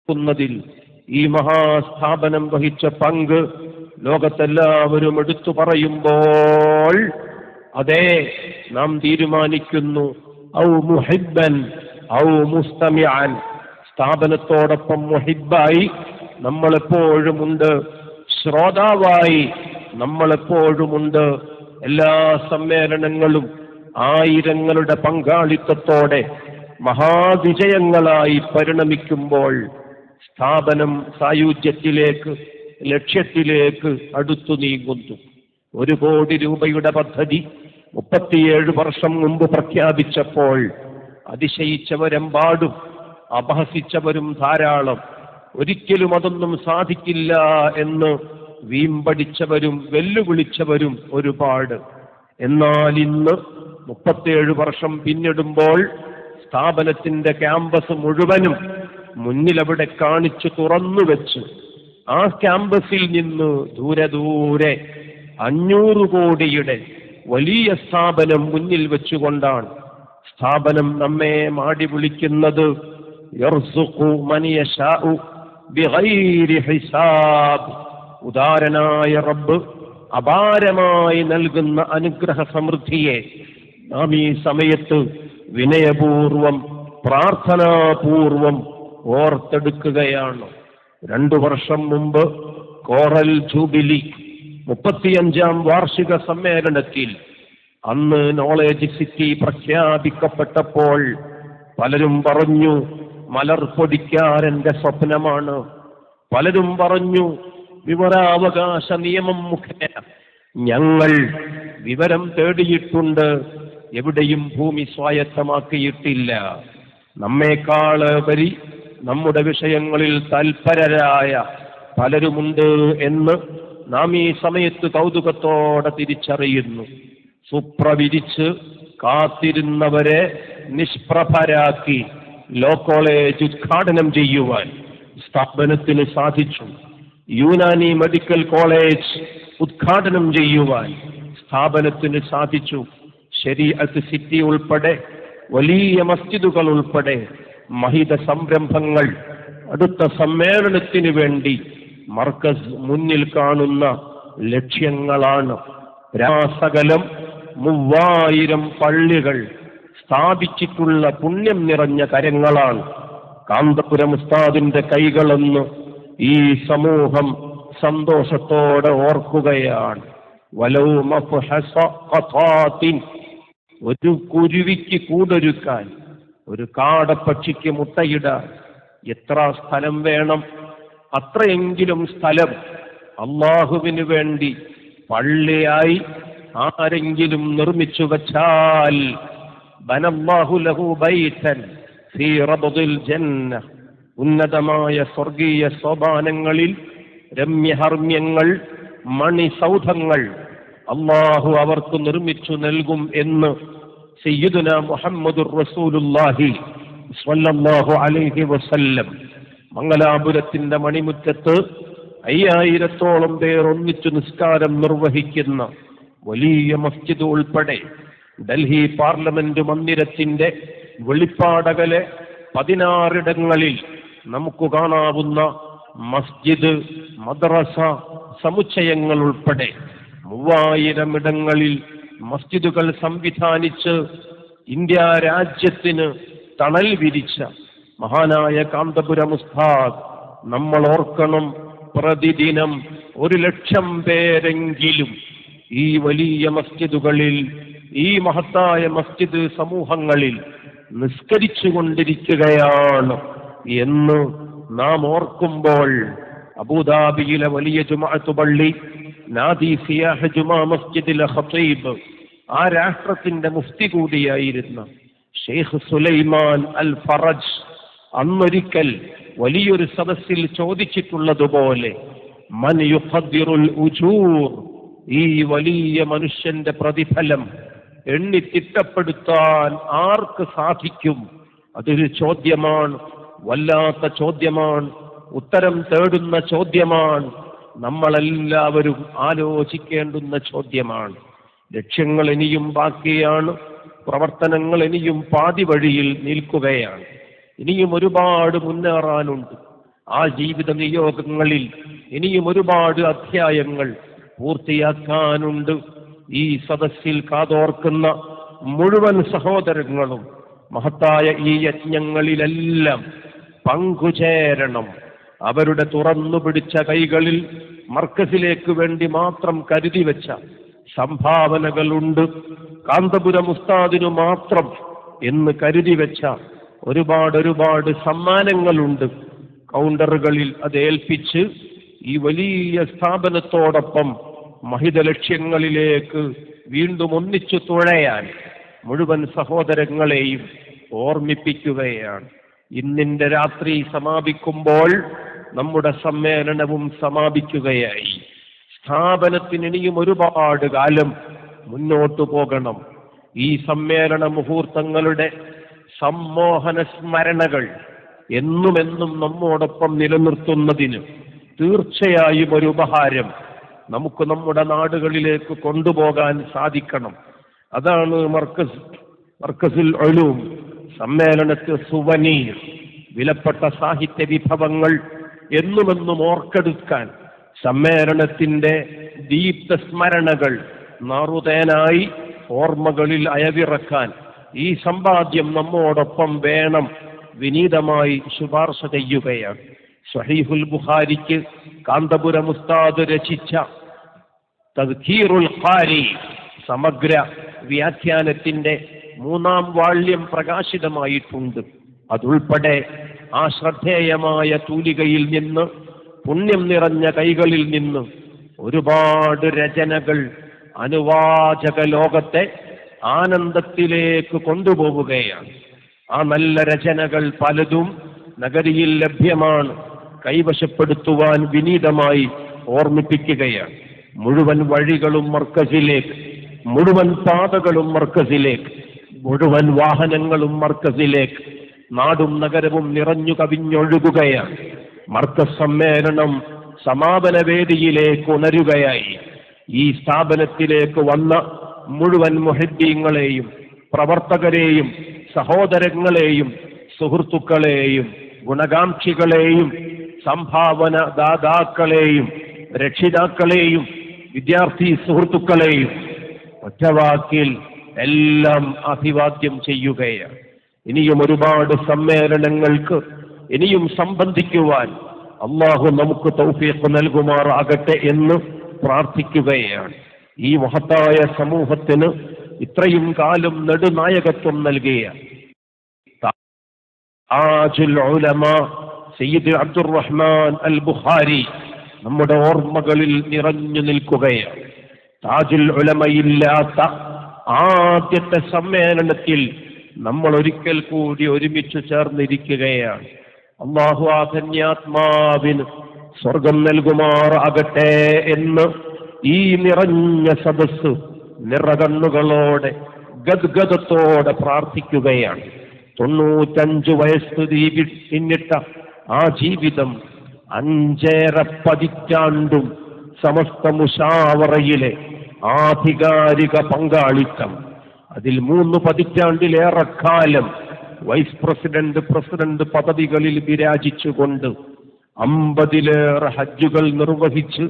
ന്നതിൽ ഈ മഹാസ്ഥാപനം വഹിച്ച പങ്ക് ലോകത്തെല്ലാവരും എടുത്തു പറയുമ്പോൾ അതേ നാം തീരുമാനിക്കുന്നു ഔ മുഹിബ്ബൻ ഔ മുസ്തമിഅൻ, സ്ഥാപനത്തോടൊപ്പം മുഹിബ്ബായി നമ്മളെപ്പോഴുമുണ്ട്, ശ്രോതാവായി നമ്മളെപ്പോഴുമുണ്ട്. എല്ലാ സമ്മേളനങ്ങളും ആയിരങ്ങളുടെ പങ്കാളിത്തത്തോടെ മഹാവിജയങ്ങളായി പരിണമിക്കുമ്പോൾ സ്ഥാപനം സായുജ്യത്തിലേക്ക്, ലക്ഷ്യത്തിലേക്ക് അടുത്തു നീങ്ങുന്നു. 1 കോടി രൂപയുടെ പദ്ധതി 37 വർഷം മുമ്പ് പ്രഖ്യാപിച്ചപ്പോൾ അതിശയിച്ചവരെമ്പാടും അപഹസിച്ചവരും ധാരാളം. ഒരിക്കലും അതൊന്നും സാധിക്കില്ല എന്ന് വീമ്പടിച്ചവരും വെല്ലുവിളിച്ചവരും ഒരുപാട്. എന്നാൽ ഇന്ന് 37 വർഷം പിന്നിടുമ്പോൾ സ്ഥാപനത്തിന്റെ ക്യാമ്പസ് മുഴുവനും മുന്നിലവിടെ കാണിച്ചു തുറന്നു വെച്ച് ആ ക്യാമ്പസിൽ നിന്ന് ദൂരെ ദൂരെ 500 കോടിയുടെ വലിയ സ്ഥാപനം മുന്നിൽ വെച്ചുകൊണ്ടാണ് സ്ഥാപനം നമ്മെ മാടി വിളിക്കുന്നത്. യർസുഖു മൻ യശാഉ ബിഗൈരി ഹിസാബ്. ഉദാരനായ റബ്ബ് അപാരമായി നൽകുന്ന അനുഗ്രഹ സമൃദ്ധിയെ നാം ഈ സമയത്ത് വിനയപൂർവം, പ്രാർത്ഥനാപൂർവം ഓർത്തെടുക്കുകയാണ്. 2 വർഷം മുമ്പ് കോറൽ ജൂബിലി 35ാം വാർഷിക സമ്മേളനത്തിൽ അന്ന് നോളേജ് സിറ്റി പ്രഖ്യാപിക്കപ്പെട്ടപ്പോൾ പലരും പറഞ്ഞു മലർപ്പൊടിക്കാരന്റെ സ്വപ്നമാണ്. പലരും പറഞ്ഞു വിവരാവകാശ നിയമം മുഖേന ഞങ്ങൾ വിവരം തേടിയിട്ടുണ്ട്, എവിടെയും ഭൂമി സ്വായത്തമാക്കിയിട്ടില്ല. നമ്മേക്കാള് വരി നമ്മുടെ വിഷയങ്ങളിൽ തൽപരരായ പലരുമുണ്ട് എന്ന് നാം ഈ സമയത്ത് കൗതുകത്തോടെ തിരിച്ചറിയുന്നു. സുപ്രവിരിച്ച് കാത്തിരുന്നവരെ നിഷ്പ്രഭരാക്കി ലോ കോളേജ് ഉദ്ഘാടനം ചെയ്യുവാൻ സ്ഥാപനത്തിന് സാധിച്ചു. യുനാനി മെഡിക്കൽ കോളേജ് ഉദ്ഘാടനം ചെയ്യുവാൻ സ്ഥാപനത്തിന് സാധിച്ചു. ശരീഅത്ത് സിറ്റി ഉൾപ്പെടെ വലിയ മസ്ജിദുകൾ ഉൾപ്പെടെ മഹിത സംരംഭങ്ങൾ അടുത്ത സമ്മേളനത്തിന് വേണ്ടി മർക്കസ് മുന്നിൽ കാണുന്ന ലക്ഷ്യങ്ങളാണ്. രാസകലം 3000 പള്ളികൾ സ്ഥാപിച്ചിട്ടുള്ള പുണ്യം നിറഞ്ഞ കരങ്ങളാണ് കാന്തപുരം ഉസ്താദിന്റെ കൈകളെന്ന് ഈ സമൂഹം സന്തോഷത്തോടെ ഓർക്കുകയാണ്. വലൗ മഫ്ഹസ ഖതാത്തിൻ, ഒരു കുരുവിക്ക് കൂടൊരുക്കാൻ, ഒരു കാടപ്പക്ഷിക്ക് മുട്ടയിടാൻ എത്ര സ്ഥലം വേണം? അത്രയെങ്കിലും സ്ഥലം അള്ളാഹുവിന് വേണ്ടി പള്ളിയായി ആരെങ്കിലും നിർമ്മിച്ചു വച്ചാൽ ബനല്ലാഹു ലഹു ബൈതൻ ഫീ റബ്ദിൽ ജന്ന, ഉന്നതമായ സ്വർഗീയ സോപാനങ്ങളിൽ രമ്യഹർമ്മ്യങ്ങൾ, മണിസൗധങ്ങൾ അള്ളാഹു അവർക്ക് നിർമ്മിച്ചു നൽകും എന്ന് സയ്യിദുനാ മുഹമ്മദുർ റസൂലുള്ളാഹി സ്വല്ലല്ലാഹു അലൈഹി വസല്ലം മംഗലാപുരത്തിന്റെ മണിമുറ്റത്ത് 5000-ഓളം പേർ ഒന്നിച്ചു നിസ്കാരം നിർവഹിക്കുന്ന വലിയ മസ്ജിദ് ഉൾപ്പെടെ ഡൽഹി പാർലമെന്റ് മന്ദിരത്തിന്റെ വെളിപ്പാടകലെ 16 ഇടങ്ങളിൽ നമുക്ക് കാണാവുന്ന മസ്ജിദ്, മദ്രസ സമുച്ചയങ്ങൾ ഉൾപ്പെടെ 3000 ഇടങ്ങളിൽ മസ്ജിദുകൾ സംവിധാനിച്ച് ഇന്ത്യ രാജ്യത്തിന് തണൽ വിരിച്ച മഹാനായ കാന്തപുരം ഉസ്താദ് നമ്മൾ ഓർക്കണം. പ്രതിദിനം 100,000 പേരെങ്കിലും ഈ വലിയ മസ്ജിദുകളിൽ, ഈ മഹത്തായ മസ്ജിദ് സമൂഹങ്ങളിൽ നിസ്കരിച്ചു കൊണ്ടിരിക്കുകയാണ് എന്ന് നാം ഓർക്കുമ്പോൾ അബൂദാബിയിലെ വലിയ ജുമുഅത്ത് പള്ളി, നാദി സിയാഹ് ജുമാ മസ്ജിദിലെ ഖതീബ്, ആ രാഷ്ട്രത്തിന്റെ മുഫ്തി കൂടിയായിരുന്ന ഷെയ്ഖ് സുലൈമാൻ അൽ ഫറജ് അന്നൊരിക്കൽ വലിയൊരു സദസ്സിൽ ചോദിച്ചിട്ടുള്ളതുപോലെ മൻ യുഖദ്ദിറുൽ ഉജൂർ, ഈ വലിയ മനുഷ്യന്റെ പ്രതിഫലം എണ്ണി തിട്ടപ്പെടുത്താൻ ആർക്ക് സാധിക്കും? അതൊരു ചോദ്യമാണ്, വല്ലാത്ത ചോദ്യമാണ്, ഉത്തരം തേടുന്ന ചോദ്യമാണ്, നമ്മളെല്ലാവരും ആലോചിക്കേണ്ടുന്ന ചോദ്യമാണ്. ലക്ഷ്യങ്ങൾ ഇനിയും ബാക്കിയാണ്, പ്രവർത്തനങ്ങൾ ഇനിയും പാതി വഴിയിൽ നിൽക്കുകയാണ്, ഇനിയും ഒരുപാട് മുന്നേറാനുണ്ട്. ആ ജീവിത നിയോഗങ്ങളിൽ ഇനിയും ഒരുപാട് അധ്യായങ്ങൾ പൂർത്തിയാക്കാനുണ്ട്. ഈ സദസ്സിൽ കാതോർക്കുന്ന മുഴുവൻ സഹോദരങ്ങളും മഹത്തായ ഈ യജ്ഞങ്ങളിലെല്ലാം പങ്കുചേരണം. അവരുടെ തുറന്നു പിടിച്ച കൈകളിൽ മർക്കസിലേക്ക് വേണ്ടി മാത്രം കരുതി വെച്ച സംഭാവനകളുണ്ട്. കാന്തപുരം ഉസ്താദിനു മാത്രം എന്ന് കരുതി വെച്ച ഒരുപാട് സമ്മാനങ്ങളുണ്ട്. കൗണ്ടറുകളിൽ അത് ഏൽപ്പിച്ച് ഈ വലിയ സ്ഥാപനത്തോടൊപ്പം മഹിത ലക്ഷ്യങ്ങളിലേക്ക് വീണ്ടും ഒന്നിച്ചു തുഴയാൻ മുഴുവൻ സഹോദരങ്ങളെയും ഓർമ്മിപ്പിക്കുകയാണ്. ഇന്നിന്റെ രാത്രി സമാപിക്കുമ്പോൾ നമ്മുടെ സമ്മേളനവും സമാപിക്കുകയായി. സ്ഥാപനത്തിന് ഇനിയും ഒരുപാട് കാലം മുന്നോട്ടു പോകണം. ഈ സമ്മേളന മുഹൂർത്തങ്ങളുടെ സമ്മോഹന സ്മരണകൾ എന്നുമെന്നും നമ്മോടൊപ്പം നിലനിർത്തുന്നതിന് തീർച്ചയായും ഒരു ഉപഹാരം നമുക്ക് നമ്മുടെ നാടുകളിലേക്ക് കൊണ്ടുപോകാൻ സാധിക്കണം. അതാണ് മർക്കസുൽ ഉലൂം സമ്മേളനത്തിൽ സുവനീർ, വിലപ്പെട്ട സാഹിത്യ വിഭവങ്ങൾ എന്നുമെന്നും ഓർത്തെടുക്കാൻ, സമ്മേളനത്തിന്റെ ദീപ്ത സ്മരണകൾ നാറുതേനായി ഓർമ്മകളിൽ അയവിറക്കാൻ ഈ സമ്പാദ്യം നമ്മോടൊപ്പം വേണം. വിനീതമായി ശുപാർശ ചെയ്യുകയാണ്. സ്വഹീഹുൽ ബുഖാരിക്ക് കാന്തപുരം ഉസ്താദ് രചിച്ച തദ്കീറുൽ ഖാരി സമഗ്ര വ്യാഖ്യാനത്തിന്റെ 3-ാം വാള്യം പ്രകാശിതമായിട്ടുണ്ട്. അതുൾപ്പെടെ ആ ശ്രദ്ധേയമായ തൂലികയിൽ നിന്ന്, പുണ്യം നിറഞ്ഞ കൈകളിൽ നിന്ന് ഒരുപാട് രചനകൾ അനുവാചക ലോകത്തെ ആനന്ദത്തിലേക്ക് കൊണ്ടുപോവുകയാണ്. ആ നല്ല രചനകൾ പലതും നഗരിയിൽ ലഭ്യമാണ്. കൈവശപ്പെടുത്തുവാൻ വിനീതമായി ഓർമ്മിപ്പിക്കുകയാണ്. മുഴുവൻ വഴികളും മർക്കസിലേക്ക്, മുഴുവൻ പാതകളും മർക്കസിലേക്ക്, മുഴുവൻ വാഹനങ്ങളും മർക്കസിലേക്ക്, നാടും നഗരവും നിറഞ്ഞു കവിഞ്ഞൊഴുകുകയാണ്. മർക്കസ് സമ്മേളനം സമാപന വേദിയിലേക്ക് ഉണരുകയായി. ഈ സ്ഥാപനത്തിലേക്ക് വന്ന മുഴുവൻ മുഹബ്ബീങ്ങളെയും പ്രവർത്തകരെയും സഹോദരങ്ങളെയും സുഹൃത്തുക്കളെയും ഗുണകാംക്ഷികളെയും സംഭാവന ദാതാക്കളെയും രക്ഷിതാക്കളെയും വിദ്യാർത്ഥി സുഹൃത്തുക്കളെയും ഒറ്റവാക്കിൽ എല്ലാം അഭിവാദ്യം ചെയ്യുകയാണ്. ഇനിയും ഒരുപാട് സമ്മേളനങ്ങൾക്ക് ഇനിയും സംബന്ധിക്കുവാൻ അള്ളാഹു നമുക്ക് തൗഫീഖ് നൽകുമാറാകട്ടെ എന്ന് പ്രാർത്ഥിക്കുകയാണ്. ഈ മഹത്തായ സമൂഹത്തിന് ഇത്രയും കാലം നെടുനായകത്വം നൽകിയ താജുൽ ഉലമ സയ്യിദ് അബ്ദുറഹ്മാൻ അൽ ബുഖാരി നമ്മുടെ ഓർമ്മകളിൽ നിറഞ്ഞു നിൽക്കുകയാണ്. താജുൽ ഉലമയില്ലാത്ത ആദ്യത്തെ സമ്മേളനത്തിൽ നമ്മൾ ഒരിക്കൽ കൂടി ഒരുമിച്ച് ചേർന്നിരിക്കുകയാണ്. അല്ലാഹു ആ ധന്യാത്മാവിന് സ്വർഗം നൽകുമാറാകട്ടെ എന്ന് ഈ നിറഞ്ഞ സദസ്സ് നിറകണ്ണുകളോടെ ഗദ്ഗദത്തോടെ പ്രാർത്ഥിക്കുകയാണ്. 95 വയസ്സ് പിന്നിട്ട ആ ജീവിതം 5.5 പതിറ്റാണ്ടും സമസ്ത മുശാവറയിലെ ആധികാരിക പങ്കാളിത്തം, അതിൽ 3 പതിറ്റാണ്ടിലേറെക്കാലം വൈസ് പ്രസിഡന്റ് പദവികളിൽ വിരാജിച്ചുകൊണ്ട് 50-ലേറെ ഹജ്ജുകൾ നിർവഹിച്ച്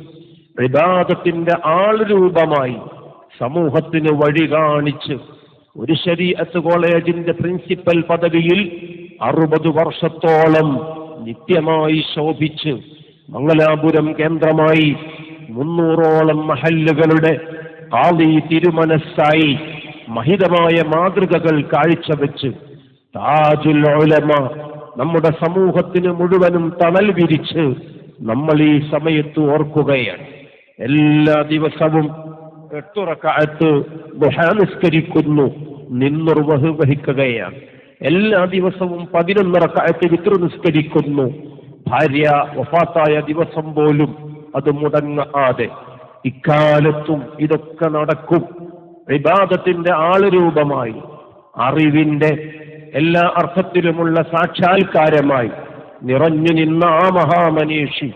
ഇബാദത്തിന്റെ ആൾരൂപമായി സമൂഹത്തിന് വഴി കാണിച്ച് ഒരു ശരീഅത്ത് കോളേജിന്റെ പ്രിൻസിപ്പൽ പദവിയിൽ 60 വർഷത്തോളം നിത്യമായി ശോഭിച്ച് മംഗലാപുരം കേന്ദ്രമായി 300ഓളം മഹല്ലുകളുടെ ഖാദി തിരുമനസ്സായി മഹിതമായ മാതൃകകൾ കാഴ്ചവെച്ച് താജുൽ ഉലമ നമ്മുടെ സമൂഹത്തിന് മുഴുവനും തണൽ വിരിച്ച് നമ്മൾ ഈ സമയത്ത് ഓർക്കുകയാണ്. എല്ലാ ദിവസവും 8 റക്അത്ത് ദുഹാ നിസ്കരിക്കുന്നു, നിർവഹിക്കുകയാണ്. എല്ലാ ദിവസവും 11 റക്അത്ത് വിത്ർ നിസ്കരിക്കുന്നു. ഭാര്യ വഫാത്തായ ദിവസം പോലും അത് മുടങ്ങാതെ ഇക്കാലത്തും ഇതൊക്കെ നടക്കും. ഇബാദത്തിന്റെ ആളുരൂപമായി, അറിവിന്റെ എല്ലാ അർത്ഥത്തിലുമുള്ള സാക്ഷാത്കാരമായി നിറഞ്ഞു നിന്ന ആ മഹാമനീഷി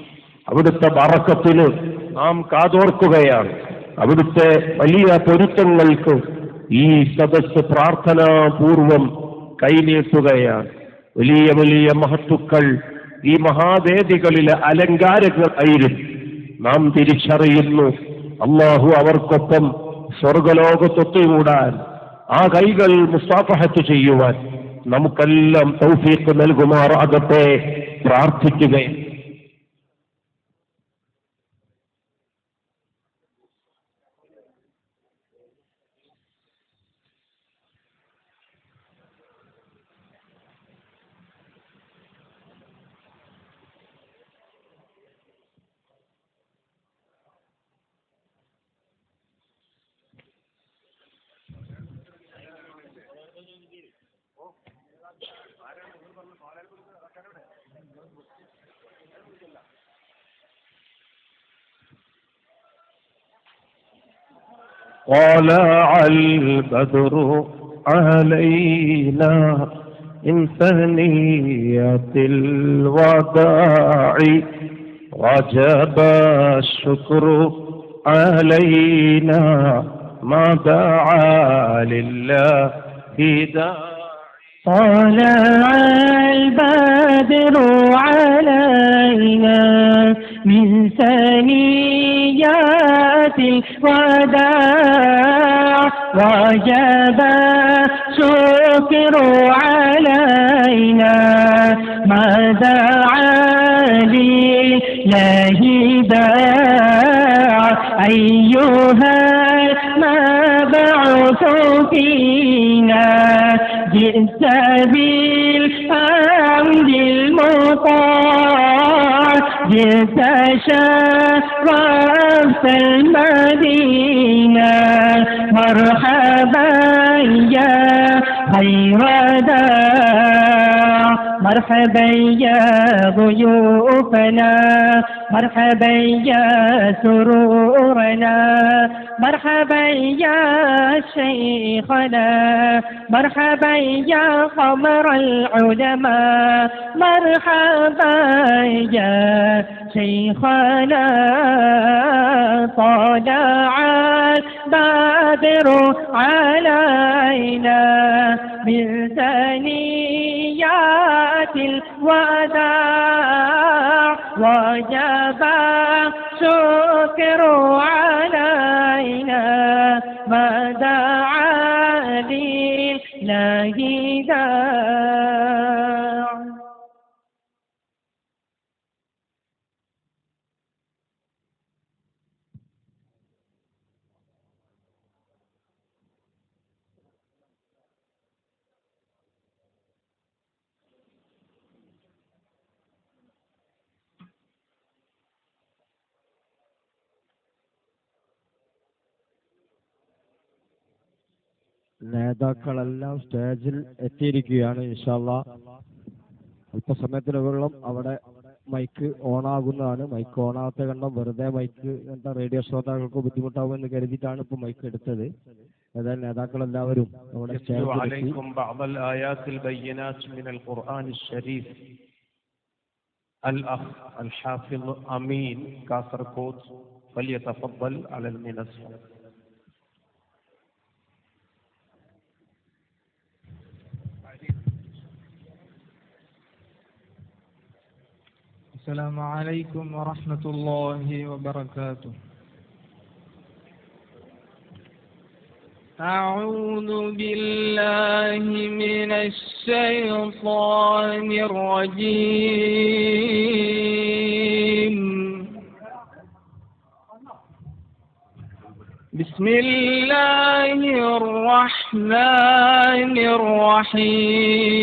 അവിടുത്തെ ബറക്കത്തിന് നാം കാതോർക്കുകയാണ്. അവിടുത്തെ വലിയ പൊരുത്തങ്ങൾക്ക് ഈ സദസ്സ് പ്രാർത്ഥനാപൂർവം കൈനീട്ടുകയാണ്. വലിയ വലിയ മഹത്തുക്കൾ ഈ മഹാവേദികളിലെ അലങ്കാരങ്ങളായിരുന്നു. നാം തിരിച്ചറിയുന്നു, അള്ളാഹു അവർക്കൊപ്പം സ്വർഗലോകത്തൊത്തുകൂടാൻ, ആ കൈകൾ മുസാഫഹത്ത് ചെയ്യുവാൻ നമുക്കെല്ലാം തൗഫീഖ് നൽകുമാറാകട്ടെ. പ്രാർത്ഥിക്കുകയും طلع البدر علينا من ثنية الوداع وجب الشكر علينا ما دعا لله داعي. طلع البدر علينا من ثنيات الوداع وجب الشكر علينا ما دعا لله داع. أيها المبعوث فينا جئت بالحمد المطاع جئت شرفت المدينة مرحبا يا خير داع. مرحبا يا ضيوفنا مرحبا يا سرورنا مرحبا يا شيخنا مرحبا يا قمر العلماء مرحبا يا شيخنا. طلع البدر علينا من ثنيات الوداع وجب الشكر علينا ما دعا لله داع. നേതാക്കളെല്ലാം സ്റ്റേജിൽ എത്തിയിരിക്കുകയാണ്. ഇൻഷാ അല്ലാഹ് അല്പസമയത്തിനുള്ളിൽ അവിടെ മൈക്ക് ഓണാകുന്നതാണ്. മൈക്ക് ഓണാകാത്ത കണ്ടം വെറുതെ മൈക്ക് എന്താ റേഡിയോ ശ്രോതാക്കൾക്ക് ബുദ്ധിമുട്ടാവുമെന്ന് കരുതിയിട്ടാണ് ഇപ്പോൾ മൈക്ക് എടുത്തത്. ഏതായാലും നേതാക്കളെല്ലാവരും നമ്മുടെ السلام عليكم ورحمة الله وبركاته. أعوذ بالله من الشيطان الرجيم. بسم الله الرحمن الرحيم.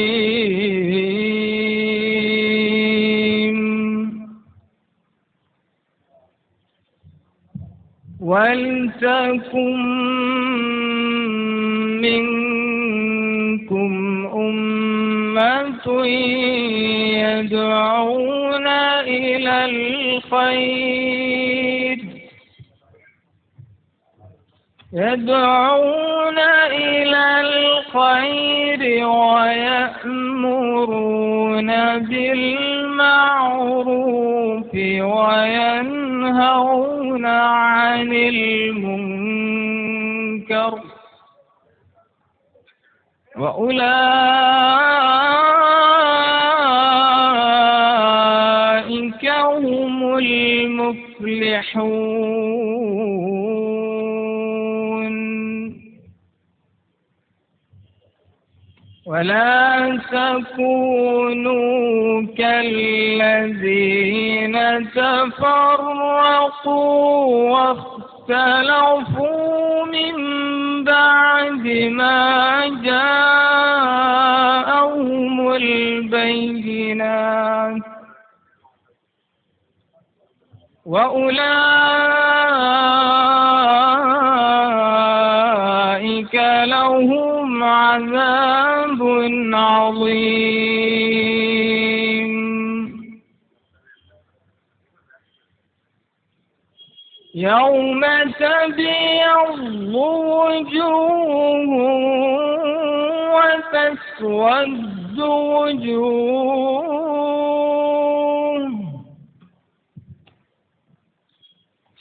ولتكن منكم أمة يدعون إلى الخير ويأمرون بالمعروف وينهون عن المنكر وأولئك هم المفلحون ولا تكونوا كالذين تفرقوا واختلفوا من بعد ما جاءهم البينات وأولئك لهم عذاب عظيم يوم تبيض وجوه وتسود وجوه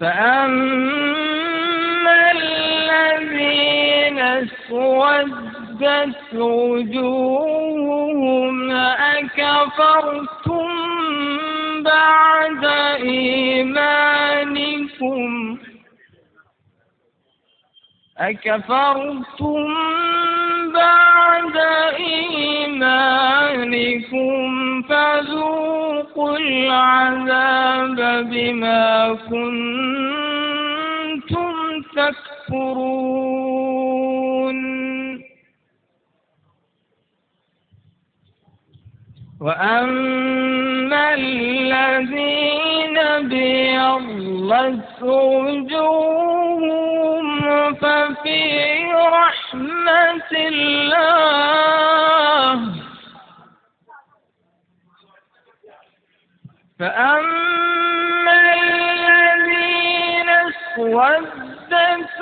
فأما الذين اسودت وجوههم أكفرتم بعد إيمانكم فذوقوا العذاب بما كنتم تكفرون وأما الذين ابيضت وجوههم ففي رحمة الله فأما الذين اسودت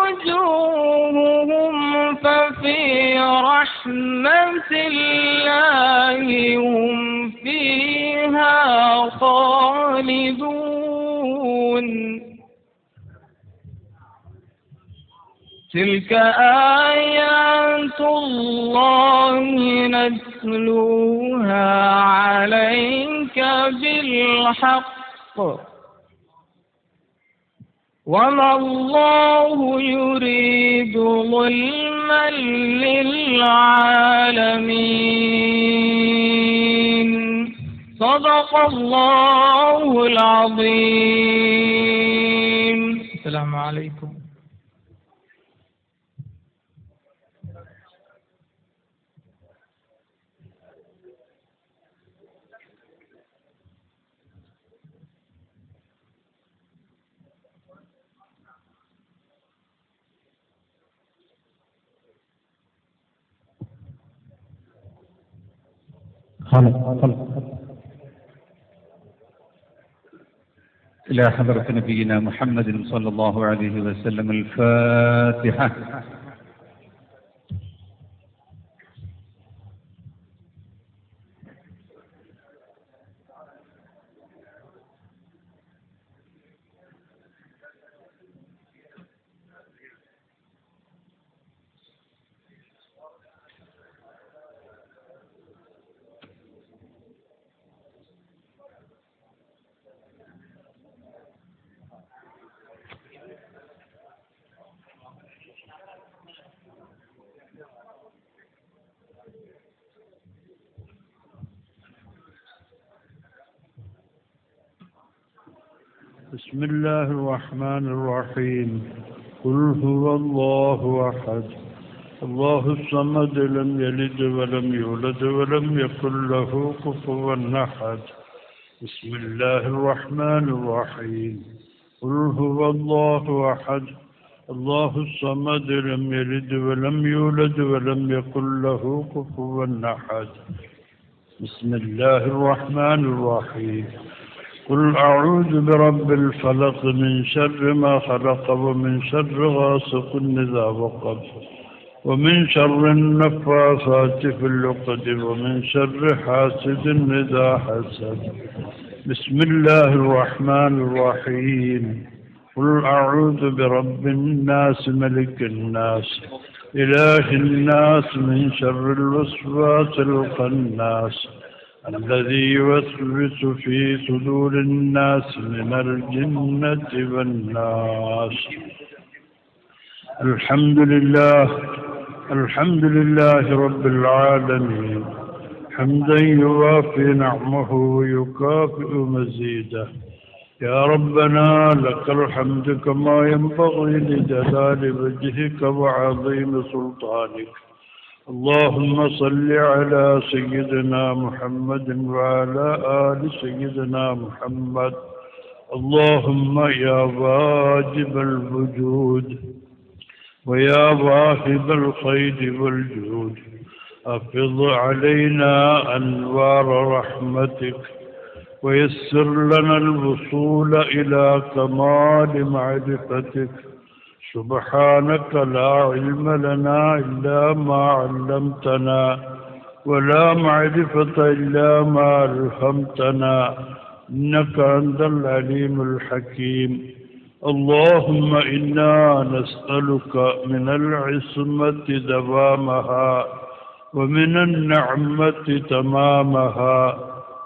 وجوههم ففي رحمة الله هم فيها خالدون تلك آيات الله نتلوها عليك بالحق وما الله يريد ظلما للعالمين صدق الله العظيم. السلام عليكم. إلى حضرة نبينا محمد صلى الله عليه وسلم الفاتحة. بسم الله الرحمن الرحيم. قل هو الله أحد الله الصمد لم يلد ولم يولد ولم يكن له كفوا أحد. بسم الله الرحمن الرحيم. قل هو الله أحد الله الصمد لم يلد ولم يولد ولم يكن له كفوا أحد. بسم الله الرحمن الرحيم. قل أعوذ برب الفلق من شر ما خلق ومن شر غاسق إذا وقب ومن شر النفاثات في العقد ومن شر حاسد إذا حسد. بسم الله الرحمن الرحيم. قل أعوذ برب الناس ملك الناس إله الناس من شر الوسواس الخناس الذي يوسوس في صدور الناس من الجنة والناس. الحمد لله رب العالمين، حمدا يوافي نعمه ويكافئ مزيده. يا ربنا لك الحمد كما ينبغي لجلال وجهك وعظيم سلطانك. اللهم صل على سيدنا محمد وعلى آل سيدنا محمد. اللهم يا واجب الوجود ويا واهب الخير والجود، أفض علينا أنوار رحمتك ويسر لنا الوصول إلى كمال معرفتك. سبحانك لا علم لنا إلا ما علمتنا، ولا معرفة إلا ما ألهمتنا، إنك أنت العليم الحكيم. اللهم إنا نسألك من العصمة دوامها، ومن النعمة تمامها،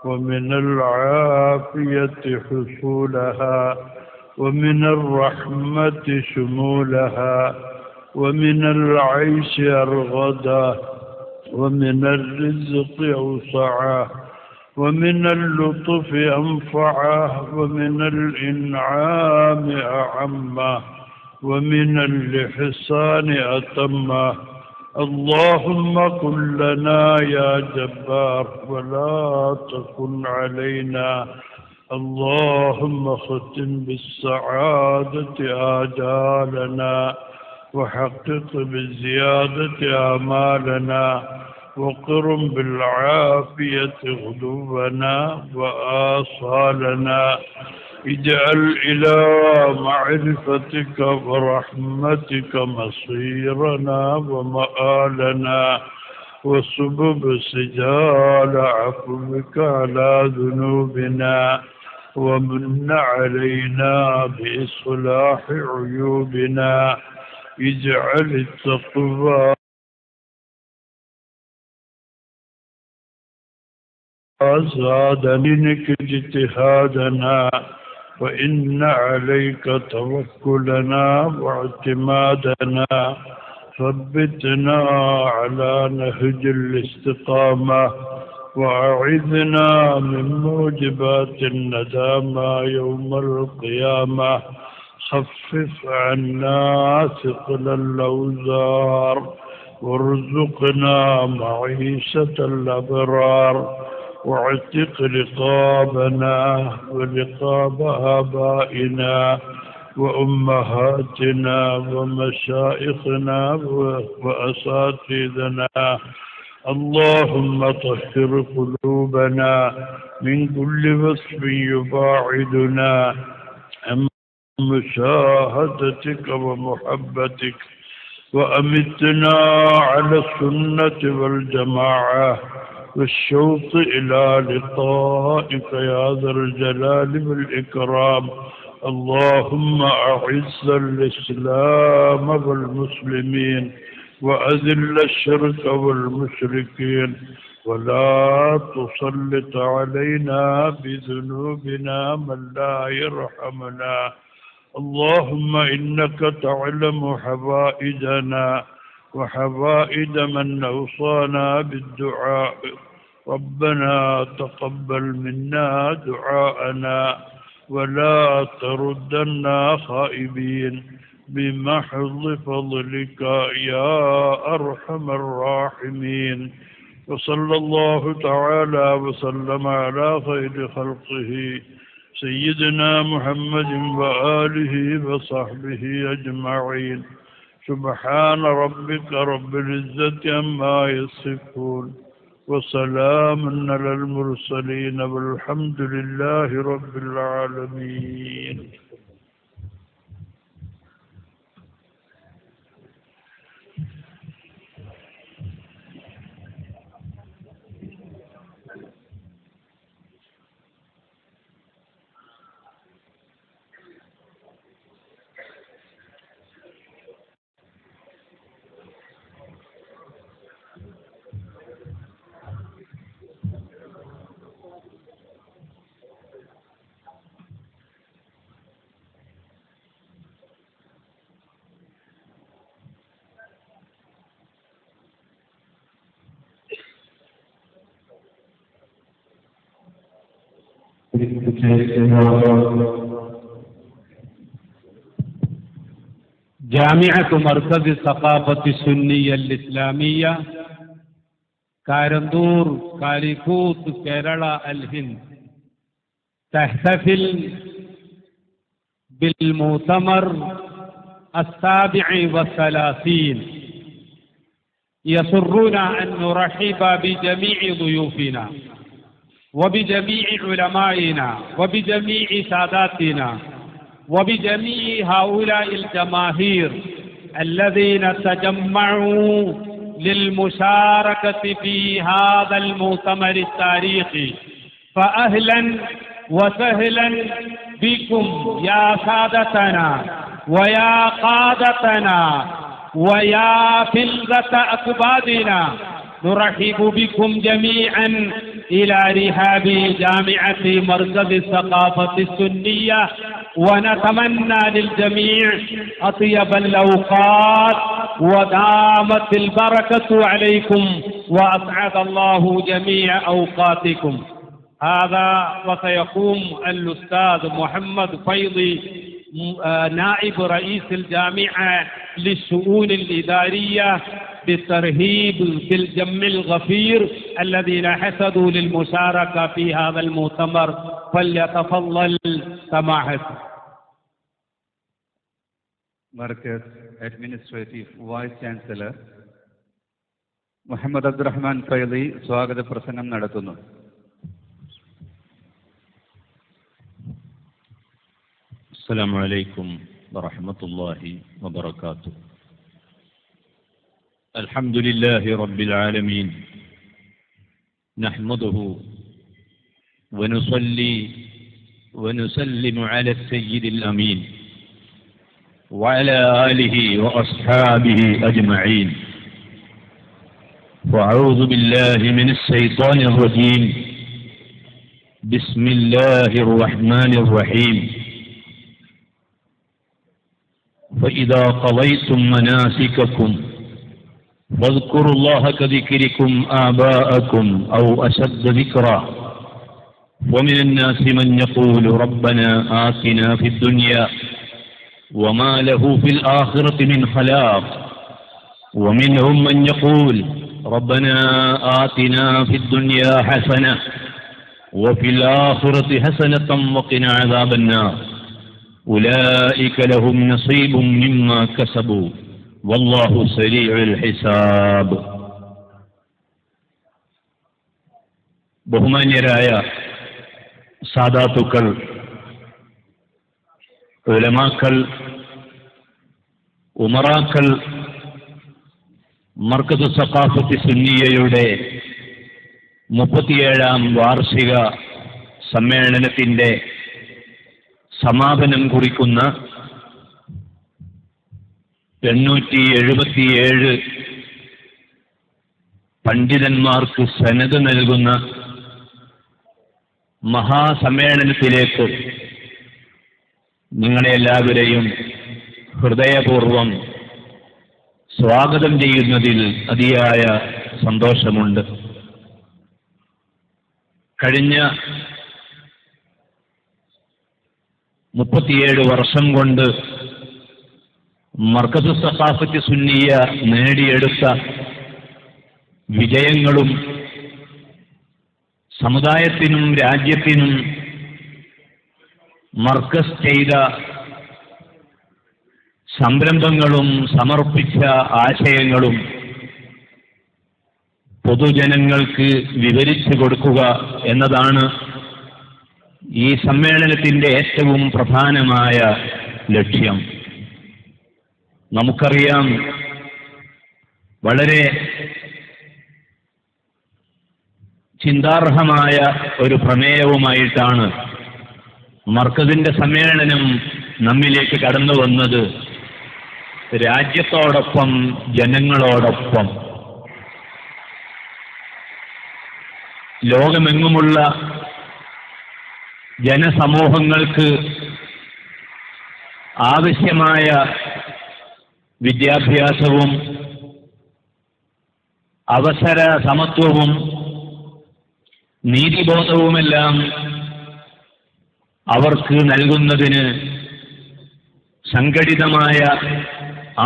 ومن العافية حصولها، ومن الرحمة شمولها، ومن العيش أرغدا، ومن الرزق أوسعا، ومن اللطف أنفعا، ومن الإنعام أعما، ومن الإحسان أتما. اللهم كن لنا يا جبار ولا تكن علينا. اللهم ختم بالسعادة آجالنا، وحقق بالزيادة آمالنا، وقرم بالعافية غدونا وآصالنا. اجعل إلى معرفتك ورحمتك مصيرنا ومآلنا، وسبب سجال عفوك على ذنوبنا، ومن علينا بإصلاح عيوبنا. اجعل التقوى زاد دينك اجتهادنا، وإن عليك توكلنا واعتمادنا. ثبتنا على نهج الاستقامة، وأعذنا من موجبات الندامة يوم القيامة. خفف عنا ثقل الأوزار، وارزقنا معيشة الأبرار، واعتق رقابنا ورقاب آبائنا وأمهاتنا ومشائخنا وأساتذتنا. اللهم طهر قلوبنا من كل وصف يباعدنا عن مشاهدتك ومحبتك، وأمتنا على السنة والجماعة والشوق إلى لقائك يا ذا الجلال والإكرام. اللهم أعز الإسلام والمسلمين، وأذل الشرك والمشركين، ولا تسلط علينا بذنوبنا من لا يرحمنا. اللهم إنك تعلم حوائجنا وحوائج من أوصانا بالدعاء. ربنا تقبل منا دعاءنا، ولا تردنا خائبين، بمحض فضلك يا أرحم الراحمين. وصلى الله تعالى وسلم على خير خلقه سيدنا محمد وآله وصحبه أجمعين. سبحان ربك رب العزة عما يصفون، وسلام على المرسلين، والحمد لله رب العالمين. ജാമിഅത്ത് മർക്കസ് സഖാഫത്ത് സുന്നിയ ഇസ്ലാമിയ കാരന്തൂർ കാലിക്കൂത്ത് കേരള അൽ Hind تحتفل بالمؤتمر 37 يسرنا أن نرحب بجميع ضيوفنا وبجميع علمائنا وبجميع ساداتنا وبجميع هؤلاء الجماهير الذين تجمعوا للمشاركة في هذا المؤتمر التاريخي فأهلا وسهلا بكم يا سادتنا ويا قادتنا ويا فلذة أكبادنا نرحب بكم جميعا إلى رحاب جامعة مركز الثقافة السنية ونتمنى للجميع أطيب الأوقات ودامت البركة عليكم وأسعد الله جميع أوقاتكم. هذا وسيقوم الأستاذ محمد فيضي نائب رئيس الجامعة للشؤون الإدارية بالترهيب في الجمع الغفير الذين حسدوا للمشاركة في هذا المؤتمر فليتفضل سماحته. مركز administrative vice chancellor Muhammad Abdurahman Faizi സ്വാഗത പ്രസംഗം നടത്തുന്നു. السلام عليكم ورحمة الله وبركاته. الحمد لله رب العالمين نحمده ونصلي ونسلم على السيد الأمين وعلى آله وأصحابه أجمعين. وأعوذ بالله من الشيطان الرجيم. بسم الله الرحمن الرحيم. فإذا قضيتم مناسككم فاذكروا الله كذكركم آباءكم أو أشد ذكرا ومن الناس من يقول ربنا آتنا في الدنيا وما له في الآخرة من خلاق ومنهم من يقول ربنا آتنا في الدنيا حسنة وفي الآخرة حسنة وقنا عذاب النار أولئك لهم نصيب مما كسبوا والله سريع الحساب. ബഹുമാന്യരായ സാദാത്തുക്കൾ, ഉലമാക്കൾ, ഉമറാക്കൾ, മർക്കസ് സഖാഫത്ത് സുന്നിയയുടെ 37ാം വാർഷിക സമ്മേളനത്തിന്റെ സമാപനം കുറിക്കുന്ന 877 പണ്ഡിതന്മാർക്ക് സനദ് നൽകുന്ന മഹാസമ്മേളനത്തിലേക്ക് നിങ്ങളെല്ലാവരെയും ഹൃദയപൂർവം സ്വാഗതം ചെയ്യുന്നതിൽ അതിയായ സന്തോഷമുണ്ട്. കഴിഞ്ഞ 37 വർഷം കൊണ്ട് മർക്കസ് സഖാഫത്ത് സുന്നിയ നേടിയെടുത്ത വിജയങ്ങളും സമുദായത്തിനും രാജ്യത്തിനും മർക്കസ് ചെയ്ത സംരംഭങ്ങളും സമർപ്പിച്ച ആശയങ്ങളും പൊതുജനങ്ങൾക്ക് വിവരിച്ചു കൊടുക്കുക എന്നതാണ് ഈ സമ്മേളനത്തിന്റെ ഏറ്റവും പ്രധാനമായ ലക്ഷ്യം. നമുക്കറിയാം, വളരെ ചിന്താർഹമായ ഒരു പ്രമേയവുമായിട്ടാണ് മർക്കസിന്റെ സമ്മേളനം നമ്മിലേക്ക് കടന്നു വന്നത്. രാജ്യത്തോടൊപ്പം ജനങ്ങളോടൊപ്പം ലോകമെങ്ങുമുള്ള ജനസമൂഹങ്ങൾക്ക് ആവശ്യമായ വിദ്യാഭ്യാസവും അവസര സമത്വവും നീതിബോധവുമെല്ലാം അവർക്ക് നൽകുന്നതിന് സംഘടിതമായ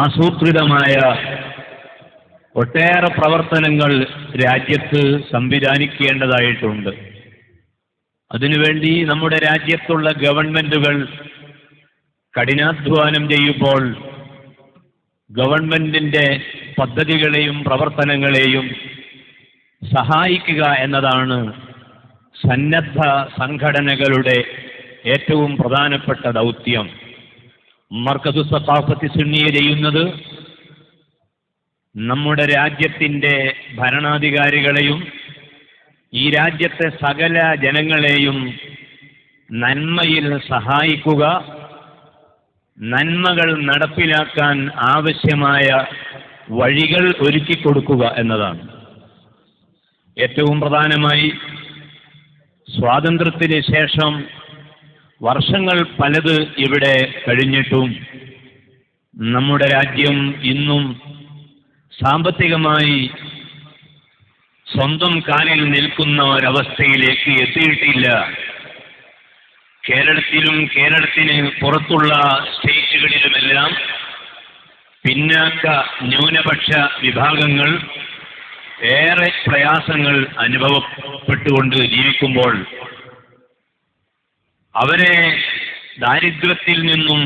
ആസൂത്രിതമായ ഒട്ടേറെ പ്രവർത്തനങ്ങൾ രാജ്യത്ത് സംവിധാനിക്കേണ്ടതായിട്ടുണ്ട്. അതിനുവേണ്ടി നമ്മുടെ രാജ്യത്തുള്ള ഗവൺമെന്റുകൾ കഠിനാധ്വാനം ചെയ്യുമ്പോൾ ഗവൺമെന്റിന്റെ പദ്ധതികളെയും പ്രവർത്തനങ്ങളെയും സഹായിക്കുക എന്നതാണ് സന്നദ്ധ സംഘടനകളുടെ ഏറ്റവും പ്രധാനപ്പെട്ട ദൗത്യം. മർക്കസു സഖാഫത്തി സുന്നിയ ചെയ്യുന്നത് നമ്മുടെ രാജ്യത്തിൻ്റെ ഭരണാധികാരികളെയും ഈ രാജ്യത്തെ സകല ജനങ്ങളെയും നന്മയിൽ സഹായിക്കുക, നന്മകൾ നടപ്പിലാക്കാൻ ആവശ്യമായ വഴികൾ ഒരുക്കിക്കൊടുക്കുക എന്നതാണ്. ഏറ്റവും പ്രധാനമായി സ്വാതന്ത്ര്യത്തിന് ശേഷം വർഷങ്ങൾ പലത് ഇവിടെ കഴിഞ്ഞിട്ടും നമ്മുടെ രാജ്യം ഇന്നും സാമ്പത്തികമായി സ്വന്തം കാലിൽ നിൽക്കുന്ന ഒരവസ്ഥയിലേക്ക് എത്തിയിട്ടില്ല. കേരളത്തിലും കേരളത്തിന് പുറത്തുള്ള സ്റ്റേറ്റുകളിലുമെല്ലാം പിന്നാക്ക ന്യൂനപക്ഷ വിഭാഗങ്ങൾ ഏറെ പ്രയാസങ്ങൾ അനുഭവപ്പെട്ടുകൊണ്ട് ജീവിക്കുമ്പോൾ അവരെ ദാരിദ്ര്യത്തിൽ നിന്നും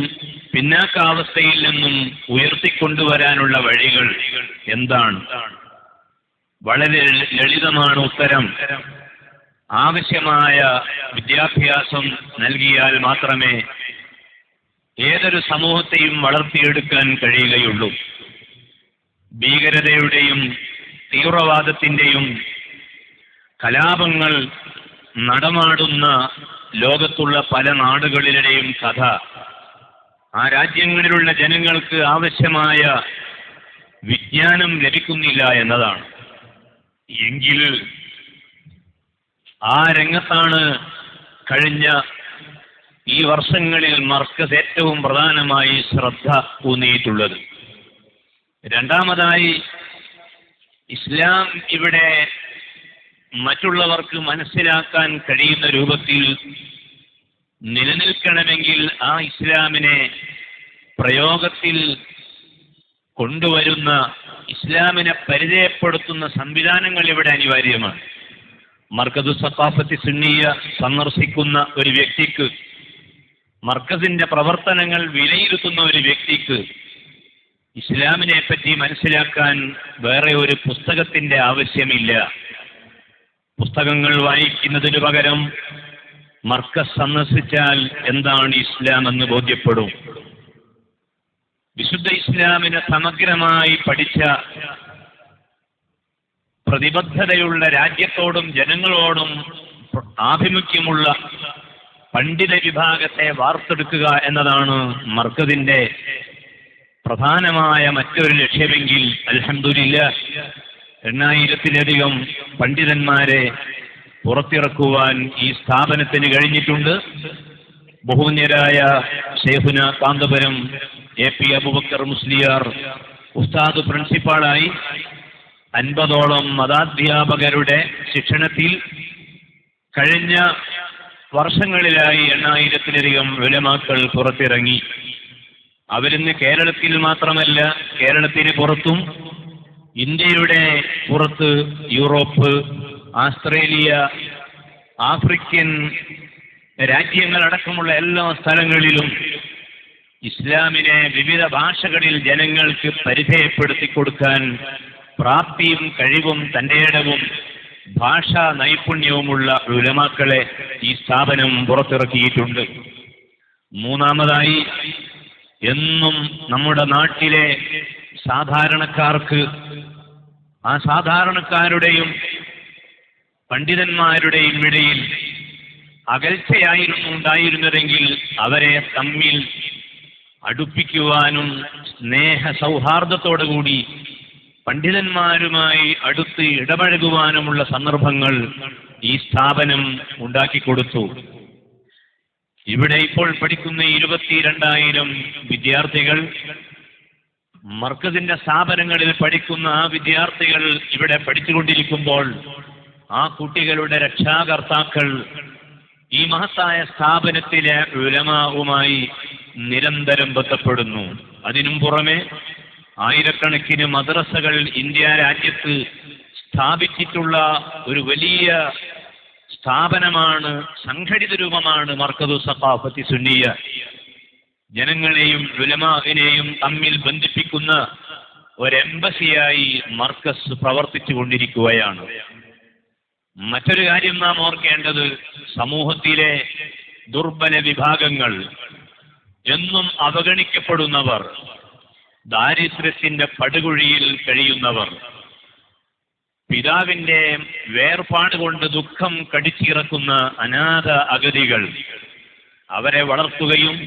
പിന്നാക്കാവസ്ഥയിൽ നിന്നും ഉയർത്തിക്കൊണ്ടുവരാനുള്ള വഴികൾ എന്താണ്? വളരെ ലളിതമാണ് ഉത്തരം. ആവശ്യമായ വിദ്യാഭ്യാസം നൽകിയാൽ മാത്രമേ ഏതൊരു സമൂഹത്തെയും വളർത്തിയെടുക്കാൻ കഴിയുകയുള്ളൂ. ഭീകരതയുടെയും തീവ്രവാദത്തിന്റെയും കലാപങ്ങൾ നടമാടുന്ന ലോകത്തുള്ള പല നാടുകളിലെയും കഥ ആ രാജ്യങ്ങളിലുള്ള ജനങ്ങൾക്ക് ആവശ്യമായ വിജ്ഞാനം ലഭിക്കുന്നില്ല എന്നതാണ്. എങ്കിൽ ആ രംഗത്താണ് കഴിഞ്ഞ ഈ വർഷങ്ങളിൽ മർക്കസ് ഏറ്റവും പ്രധാനമായി ശ്രദ്ധ ഊന്നിയിട്ടുള്ളത്. രണ്ടാമതായി, ഇസ്ലാം ഇവിടെ മറ്റുള്ളവർക്ക് മനസ്സിലാക്കാൻ കഴിയുന്ന രൂപത്തിൽ നിലനിൽക്കണമെങ്കിൽ ആ ഇസ്ലാമിനെ പ്രയോഗത്തിൽ കൊണ്ടുവരുന്ന, ഇസ്ലാമിനെ പരിചയപ്പെടുത്തുന്ന സംവിധാനങ്ങൾ ഇവിടെ അനിവാര്യമാണ്. മർക്കസു സഖാഫത്തി സുന്നിയ സന്ദർശിക്കുന്ന ഒരു വ്യക്തിക്ക്, മർക്കസിന്റെ പ്രവർത്തനങ്ങൾ വിലയിരുത്തുന്ന ഒരു വ്യക്തിക്ക് ഇസ്ലാമിനെ പറ്റി മനസ്സിലാക്കാൻ വേറെ ഒരു പുസ്തകത്തിന്റെ ആവശ്യമില്ല. പുസ്തകങ്ങൾ വായിക്കുന്നതിന് പകരം മർക്കസ് സന്ദർശിച്ചാൽ എന്താണ് ഇസ്ലാം എന്ന് ബോധ്യപ്പെടും. വിശുദ്ധ ഇസ്ലാമിനെ സമഗ്രമായി പഠിച്ച, പ്രതിബദ്ധതയുള്ള, രാജ്യത്തോടും ജനങ്ങളോടും ആഭിമുഖ്യമുള്ള പണ്ഡിത വിഭാഗത്തെ വാർത്തെടുക്കുക എന്നതാണ് മർക്കസിന്റെ പ്രധാനമായ മറ്റൊരു ലക്ഷ്യമെങ്കിൽ അൽഹംദുലില്ലാഹ് 8000-ലധികം പണ്ഡിതന്മാരെ പുറത്തിറക്കുവാൻ ഈ സ്ഥാപനത്തിന് കഴിഞ്ഞിട്ടുണ്ട്. ബഹുമാന്യരായ ശൈഖുന കാന്തപുരം എ.പി. അബൂബക്കർ മുസ്ലിയാർ ഉസ്താദ് പ്രിൻസിപ്പാളായി 50ഓളം മതാധ്യാപകരുടെ ശിക്ഷണത്തിൽ കഴിഞ്ഞ വർഷങ്ങളിലായി 8000-ലധികം ഉലമാക്കൾ പുറത്തിറങ്ങി. അവരിന്ന് കേരളത്തിൽ മാത്രമല്ല, കേരളത്തിന് പുറത്തും, ഇന്ത്യയുടെ പുറത്ത്, യൂറോപ്പ്, ആസ്ട്രേലിയ, ആഫ്രിക്കൻ രാജ്യങ്ങളടക്കമുള്ള എല്ലാ സ്ഥലങ്ങളിലും ഇസ്ലാമിനെ വിവിധ ഭാഷകളിൽ ജനങ്ങൾക്ക് പരിചയപ്പെടുത്തി കൊടുക്കാൻ പ്രാപ്തിയും കഴിവും തന്റേടവും ഭാഷാ നൈപുണ്യവുമുള്ള ഉലമാക്കളെ ഈ സ്ഥാപനം പുറത്തിറക്കിയിട്ടുണ്ട്. മൂന്നാമതായി, എന്നും നമ്മുടെ നാട്ടിലെ സാധാരണക്കാർക്ക്, ആ സാധാരണക്കാരുടെയും പണ്ഡിതന്മാരുടെയും ഇടയിൽ അകൽച്ചയായിരുന്നു ഉണ്ടായിരുന്നതെങ്കിൽ അവരെ തമ്മിൽ അടുപ്പിക്കുവാനും സ്നേഹ സൗഹാർദ്ദത്തോടുകൂടി പണ്ഡിതന്മാരുമായി അടുത്ത് ഇടപഴകുവാനുമുള്ള സന്ദർഭങ്ങൾ ഈ സ്ഥാപനം ഉണ്ടാക്കിക്കൊടുത്തു. ഇവിടെ ഇപ്പോൾ പഠിക്കുന്ന 22,000 വിദ്യാർത്ഥികൾ, മർക്കസിന്റെ സ്ഥാപനങ്ങളിൽ പഠിക്കുന്ന ആ വിദ്യാർത്ഥികൾ ഇവിടെ പഠിച്ചുകൊണ്ടിരിക്കുമ്പോൾ ആ കുട്ടികളുടെ രക്ഷാകർത്താക്കൾ ഈ മഹത്തായ സ്ഥാപനത്തിലെ ഉലമാവുമായി നിരന്തരം ബന്ധപ്പെടുന്നു. അതിനും പുറമെ ആയിരക്കണക്കിന് മദ്രസകൾ ഇന്ത്യ രാജ്യത്ത് സ്ഥാപിച്ചിട്ടുള്ള ഒരു വലിയ സ്ഥാപനമാണ്, സംഘടിത രൂപമാണ് മർക്കദു സഖാഫത്തി സുന്നിയ. ജനങ്ങളെയും ഉലമാവിനെയും തമ്മിൽ ബന്ധിപ്പിക്കുന്ന ഒരെംബസിയായി മർക്കസ് പ്രവർത്തിച്ചു കൊണ്ടിരിക്കുകയാണ്. മറ്റൊരു കാര്യം നാം ഓർക്കേണ്ടത്, സമൂഹത്തിലെ ദുർബല വിഭാഗങ്ങൾ, എന്നും അവഗണിക്കപ്പെടുന്നവർ, ദാരിദ്ര്യത്തിന്റെ പടുകുഴിയിൽ കഴിയുന്നവർ, പിതാവിന്റെ വേർപാട് കൊണ്ട് ദുഃഖം കടിച്ചിറക്കുന്ന അനാഥ അഗതികൾ, അവരെ വളർത്തുകയും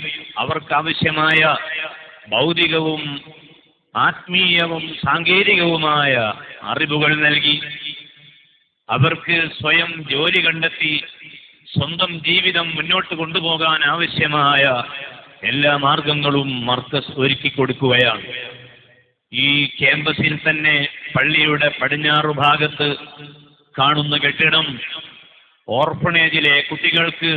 അവർക്കാവശ്യമായ ഭൗതികവും ആത്മീയവും സാങ്കേതികവുമായ അറിവുകൾ നൽകി അവർക്ക് സ്വയം ജോലി കണ്ടെത്തി സ്വന്തം ജീവിതം മുന്നോട്ട് കൊണ്ടുപോകാൻ ആവശ്യമായ എല്ലാ മാർഗങ്ങളും മർക്കസ് ഒരുക്കി കൊടുക്കുകയാണ്. ഈ ക്യാമ്പസിൽ തന്നെ പള്ളിയുടെ പടിഞ്ഞാറു ഭാഗത്ത് കാണുന്ന കെട്ടിടം ഓർഫണേജിലെ കുട്ടികൾക്ക്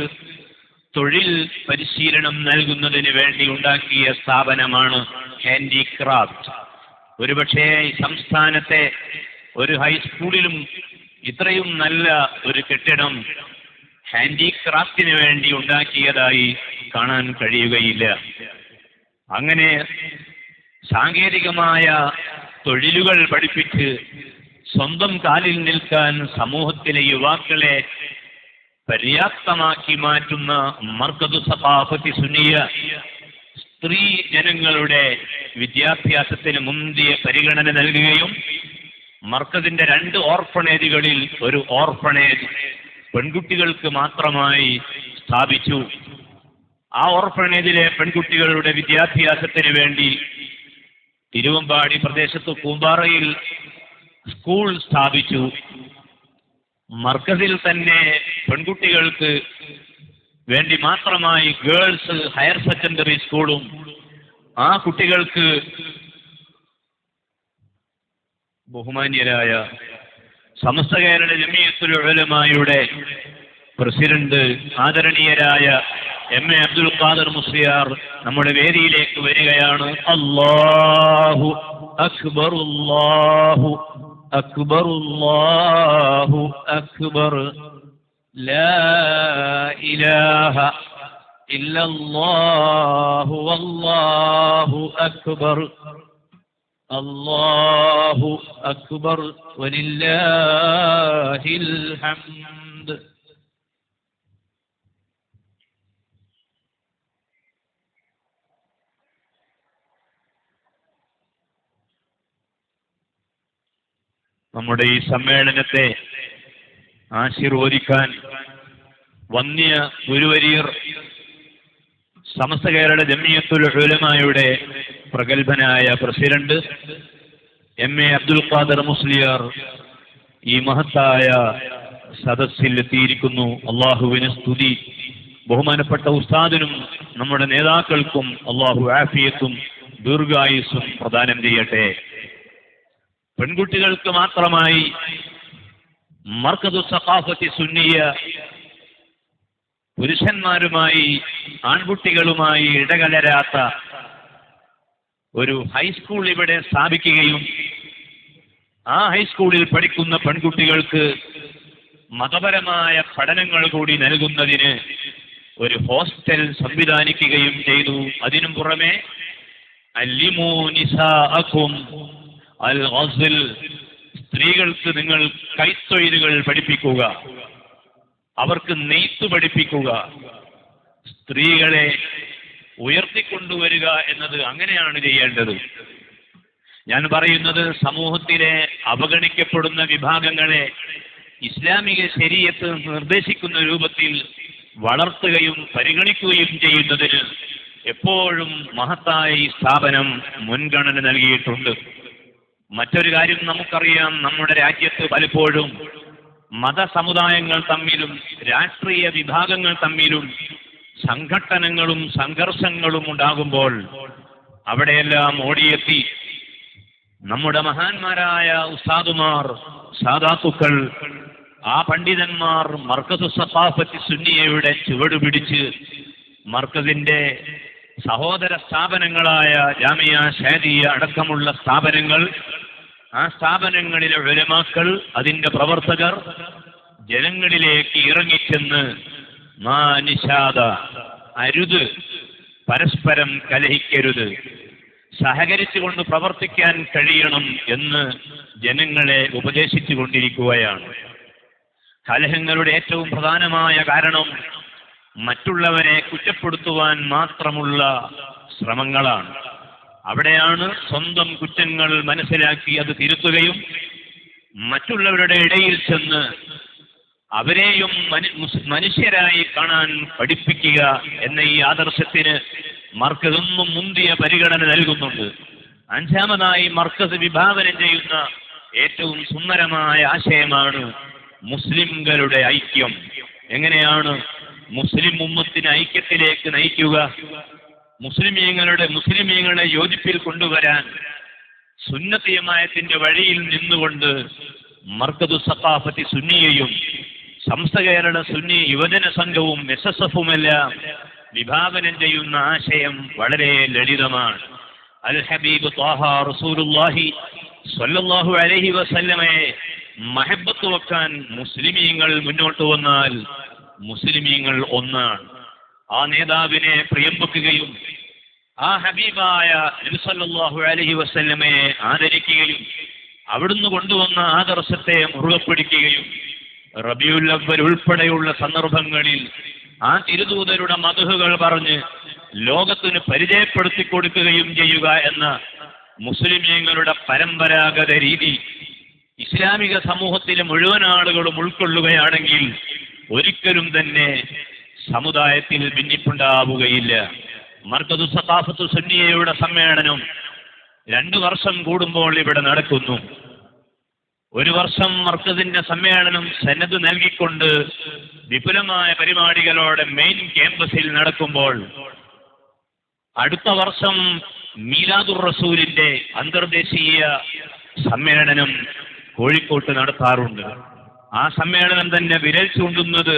തൊഴിൽ പരിശീലനം നൽകുന്നതിന് വേണ്ടി ഉണ്ടാക്കിയ സ്ഥാപനമാണ് ഹാൻഡിക്രാഫ്റ്റ്. ഒരുപക്ഷേ സംസ്ഥാനത്തെ ഒരു ഹൈസ്കൂളിലും ഇത്രയും നല്ല ഒരു കെട്ടിടം ഹാൻഡിക്രാഫ്റ്റിന് വേണ്ടി ഉണ്ടാക്കിയതായി കാണാൻ കഴിയുകയില്ല. അങ്ങനെ സാങ്കേതികമായ തൊഴിലുകൾ പഠിപ്പിച്ച് സ്വന്തം കാലിൽ നിൽക്കാൻ സമൂഹത്തിലെ യുവാക്കളെ പര്യാപ്തമാക്കി മാറ്റുന്ന മർക്കദു സഖാഫത്തി സുന്നിയ സ്ത്രീ ജനങ്ങളുടെ വിദ്യാഭ്യാസത്തിന് മുന്തിയ പരിഗണന നൽകുകയും മർക്കദിന്റെ 2 ഓർഫണേജുകളിൽ ഒരു ഓർഫണേജ് പെൺകുട്ടികൾക്ക് മാത്രമായി സ്ഥാപിച്ചു. ആ ഓർഫണേജിലെ പെൺകുട്ടികളുടെ വിദ്യാഭ്യാസത്തിന് വേണ്ടി തിരുവമ്പാടി പ്രദേശത്ത് കൂമ്പാറയിൽ സ്കൂൾ സ്ഥാപിച്ചു. മർക്കസിൽ തന്നെ പെൺകുട്ടികൾക്ക് വേണ്ടി മാത്രമായി ഗേൾസ് ഹയർ സെക്കൻഡറി സ്കൂളും, ആ കുട്ടികൾക്ക് ബഹുമാന്യരായ സമസ്ത കേരള ജമിയത്തുൽ ഉലമായുടെ പ്രസിഡന്റ് ആദരണീയരായ എം.എ. അബ്ദുൽ ഖാദർ മുസ്ലിയാർ നമ്മുടെ വേദിയിലേക്ക് വരികയാണ്. അല്ലാഹു അക്ബർ, അല്ലാഹു അക്ബർ, അല്ലാഹു അക്ബർ, ലാ ഇലാഹ ഇല്ലല്ലാഹു വല്ലാഹു അക്ബർ, അല്ലാഹു അക്ബർ വലില്ലാഹിൽ ഹംദ്. നമ്മുടെ ഈ സമ്മേളനത്തെ ആശീർവദിക്കാൻ വന്യ ഗുരുവര്യർ സമസ്ത കേരള ജമിയത്തുൽ ഉലമായുടെ പ്രഗത്ഭനായ പ്രസിഡന്റ് എം.എ. അബ്ദുൽ ഖാദർ മുസ്ലിയാർ ഈ മഹത്തായ സദസ്സിൽ എത്തിയിരിക്കുന്നു. അള്ളാഹുവിന് സ്തുതി. ബഹുമാനപ്പെട്ട ഉസ്താദിനും നമ്മുടെ നേതാക്കൾക്കും അള്ളാഹു ആഫിയത്തും ദീർഘായുസ്സും പ്രദാനം ചെയ്യട്ടെ. പെൺകുട്ടികൾക്ക് മാത്രമായി മർക്കദു സഖാഫത്തി സുന്നിയ പുരുഷന്മാരുമായി ആൺകുട്ടികളുമായി ഇടകലരാത്ത ഒരു ഹൈസ്കൂൾ ഇവിടെ സ്ഥാപിക്കുകയും ആ ഹൈസ്കൂളിൽ പഠിക്കുന്ന പെൺകുട്ടികൾക്ക് മതപരമായ പഠനങ്ങൾ കൂടി നൽകുന്നതിന് ഒരു ഹോസ്റ്റൽ സംവിധാനിക്കുകയും ചെയ്തു. അതിനും പുറമെ അല്ലിമൂ നിസാഅകും അൽ ഗസ്ൽ, സ്ത്രീകൾക്ക് നിങ്ങൾ കൈത്തൊഴിലുകൾ പഠിപ്പിക്കുക, അവർക്ക് നെയ്ത്ത് പഠിപ്പിക്കുക, സ്ത്രീകളെ ഉയർത്തിക്കൊണ്ടുവരിക എന്നത് അങ്ങനെയാണ് ചെയ്യേണ്ടത്. ഞാൻ പറയുന്നത് സമൂഹത്തിലെ അവഗണിക്കപ്പെടുന്ന വിഭാഗങ്ങളെ ഇസ്ലാമിക ശരീഅത്ത് നിർദ്ദേശിക്കുന്ന രൂപത്തിൽ വളർത്തുകയും പരിഗണിക്കുകയും ചെയ്യുന്നതിന് എപ്പോഴും മഹത്തായ ഈ സ്ഥാപനം മുൻഗണന നൽകിയിട്ടുണ്ട്. മറ്റൊരു കാര്യം നമുക്കറിയാം, നമ്മുടെ രാജ്യത്ത് പലപ്പോഴും മതസമുദായങ്ങൾ തമ്മിലും രാഷ്ട്രീയ വിഭാഗങ്ങൾ തമ്മിലും സംഘട്ടനങ്ങളും സംഘർഷങ്ങളും ഉണ്ടാകുമ്പോൾ അവിടെയെല്ലാം ഓടിയെത്തി നമ്മുടെ മഹാന്മാരായ ഉസ്താദുമാർ, സാദാത്തുക്കൾ ആ പണ്ഡിതന്മാർ മർക്കസ് സഖാഫത്തി സുന്നിയയുടെ ചുവട് പിടിച്ച് മർക്കസിന്റെ സഹോദര സ്ഥാപനങ്ങളായ ജാമിയ ഷാദിയ അടക്കമുള്ള സ്ഥാപനങ്ങൾ, ആ സ്ഥാപനങ്ങളിലെ ഉലമാക്കൾ, അതിന്റെ പ്രവർത്തകർ ജനങ്ങളിലേക്ക് ഇറങ്ങിച്ചെന്ന് മാ നിഷാദ, അരുത്, പരസ്പരം കലഹിക്കരുത്, സഹകരിച്ചുകൊണ്ട് പ്രവർത്തിക്കാൻ കഴിയണം എന്ന് ജനങ്ങളെ ഉപദേശിച്ചു കൊണ്ടിരിക്കുകയാണ്. കലഹങ്ങളുടെ ഏറ്റവും പ്രധാനമായ കാരണം മറ്റുള്ളവരെ കുറ്റപ്പെടുത്തുവാൻ മാത്രമുള്ള ശ്രമങ്ങളാണ്. അവിടെയാണ് സ്വന്തം കുറ്റങ്ങൾ മനസ്സിലാക്കി അത് തിരുത്തുകയും മറ്റുള്ളവരുടെ ഇടയിൽ ചെന്ന് അവരെയും മനുഷ്യരായി കാണാൻ പഠിപ്പിക്കുക എന്ന ഈ ആദർശത്തിന് മർക്കസ് ഒന്നും മുന്തിയ പരിഗണന നൽകുന്നുണ്ട്. അഞ്ചാമതായി മർക്കസ് വിഭാവനം ചെയ്യുന്ന ഏറ്റവും സുന്ദരമായ ആശയമാണ് മുസ്ലിംകളുടെ ഐക്യം. എങ്ങനെയാണ് മുസ്ലിം ഉമ്മത്തിനെ ഐക്യത്തിലേക്ക് നയിക്കുക? മുസ്ലിമീങ്ങളെ യോജിപ്പിൽ കൊണ്ടുവരാൻ സുന്നത്ത് ജമാഅത്തിന്റെ വഴിയിൽ നിന്നുകൊണ്ട് മർക്കദു സഖാഫത്തി സുന്നിയയും സമസ്ത കേരള സുന്നി യുവജന സംഘവും SSFുമെല്ലാം വിഭാവനം ചെയ്യുന്ന ആശയം വളരെ ലളിതമാണ്. അൽ ഹബീബ് ത്വാഹ റസൂലുള്ളാഹി സ്വല്ലല്ലാഹു അലൈഹി വസല്ലമയെ മഹബത്ത് വെക്കാൻ മുസ്ലിമീങ്ങൾ മുന്നോട്ട് വന്നാൽ മുസ്ലിമീങ്ങൾ ഒന്നാണ്. ആ നേതാവിനെ പ്രിയം വെക്കുകയും ആ ഹബീബായ നബി സല്ലല്ലാഹു അലൈഹി വസല്ലമയെ ആദരിക്കുകയും അവിടുന്ന് കൊണ്ടുവന്ന ആദർശത്തെ മുറുകെ പിടിക്കുകയും റബീഉൽ അവ്വൽ ഉൾപ്പെടെയുള്ള സന്ദർഭങ്ങളിൽ ആ തിരുദൂതരുടെ മദ്ഹുകൾ പറഞ്ഞ് ലോകത്തിന് പരിചയപ്പെടുത്തി കൊടുക്കുകയും ചെയ്യുക എന്ന മുസ്ലിമീങ്ങളുടെ പരമ്പരാഗത രീതി ഇസ്ലാമിക സമൂഹത്തിലെ മുഴുവൻ ആളുകളും ഉൾക്കൊള്ളുകയാണെങ്കിൽ ഒരിക്കലും തന്നെ സമുദായത്തിൽ ഭിന്നിപ്പുണ്ടാവുകയില്ല. മർക്കദു സഖാഫത്തു സുന്നിയയുടെ സമ്മേളനം 2 വർഷം കൂടുമ്പോൾ ഇവിടെ നടക്കുന്നു. ഒരു വർഷം മർക്കസിന്റെ സമ്മേളനം സനദ് നൽകിക്കൊണ്ട് വിപുലമായ പരിപാടികളോടെ മെയിൻ ക്യാമ്പസിൽ നടക്കുമ്പോൾ അടുത്ത വർഷം മീലാദുർ റസൂലിന്റെ അന്തർദേശീയ സമ്മേളനം കോഴിക്കോട്ട് നടത്താറുണ്ട്. ആ സമ്മേളനം തന്നെ വിരൽ ചൂണ്ടുന്നത്